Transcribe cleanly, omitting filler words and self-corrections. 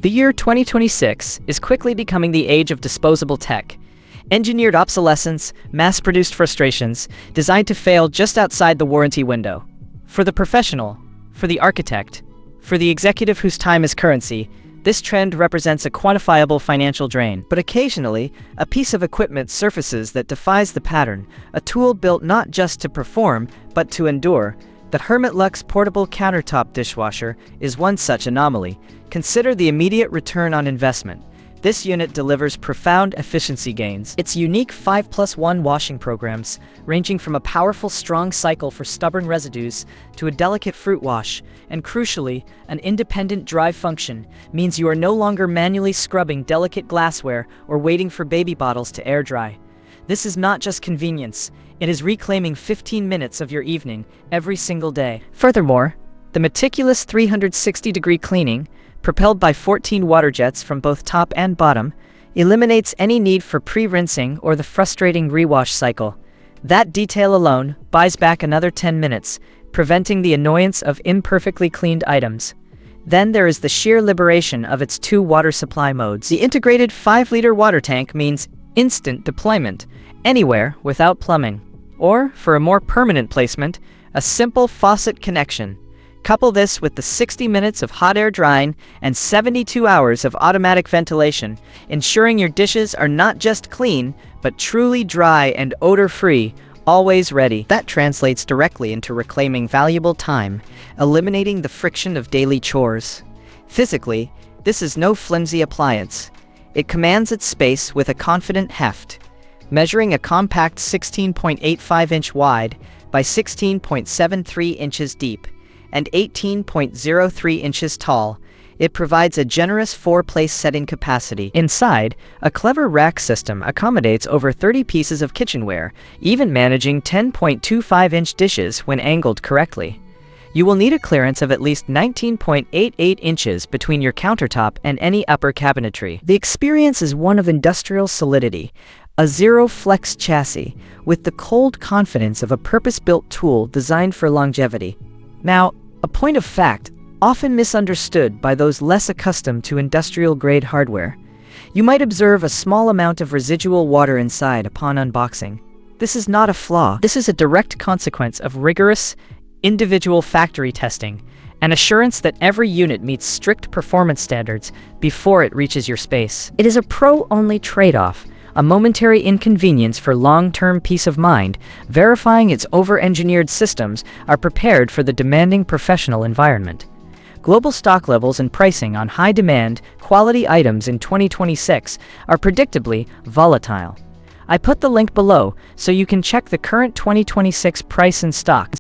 The year 2026 is quickly becoming the age of disposable tech. Engineered obsolescence, mass-produced frustrations, designed to fail just outside the warranty window. For the professional, for the architect, for the executive whose time is currency, this trend represents a quantifiable financial drain. But occasionally, a piece of equipment surfaces that defies the pattern, a tool built not just to perform, but to endure. The Hermitlux Portable Countertop Dishwasher is one such anomaly. Consider the immediate return on investment. This unit delivers profound efficiency gains. Its unique 5+1 washing programs, ranging from a powerful strong cycle for stubborn residues to a delicate fruit wash, and crucially, an independent dry function, means you are no longer manually scrubbing delicate glassware or waiting for baby bottles to air dry. This is not just convenience, it is reclaiming 15 minutes of your evening every single day. Furthermore, the meticulous 360-degree cleaning, propelled by 14 water jets from both top and bottom, eliminates any need for pre-rinsing or the frustrating rewash cycle. That detail alone buys back another 10 minutes, preventing the annoyance of imperfectly cleaned items. Then there is the sheer liberation of its 2 water supply modes. The integrated 5-liter water tank means instant deployment, anywhere without plumbing. Or, for a more permanent placement, a simple faucet connection. Couple this with the 60 minutes of hot air drying and 72 hours of automatic ventilation, ensuring your dishes are not just clean, but truly dry and odor-free, always ready. That translates directly into reclaiming valuable time, eliminating the friction of daily chores. Physically, this is no flimsy appliance. It commands its space with a confident heft, measuring a compact 16.85-inch wide by 16.73 inches deep and 18.03 inches tall. It provides a generous 4-place setting capacity. Inside, a clever rack system accommodates over 30 pieces of kitchenware, even managing 10.25-inch dishes when angled correctly. You will need a clearance of at least 19.88 inches between your countertop and any upper cabinetry. The experience is one of industrial solidity, a zero-flex chassis, with the cold confidence of a purpose-built tool designed for longevity. Now, a point of fact, often misunderstood by those less accustomed to industrial-grade hardware. You might observe a small amount of residual water inside upon unboxing. This is not a flaw. This is a direct consequence of rigorous, individual factory testing, an assurance that every unit meets strict performance standards before it reaches your space. It is a pro-only trade-off, a momentary inconvenience for long-term peace of mind, verifying its over-engineered systems are prepared for the demanding professional environment. Global stock levels and pricing on high-demand, quality items in 2026 are predictably volatile. I put the link below so you can check the current 2026 price and stock.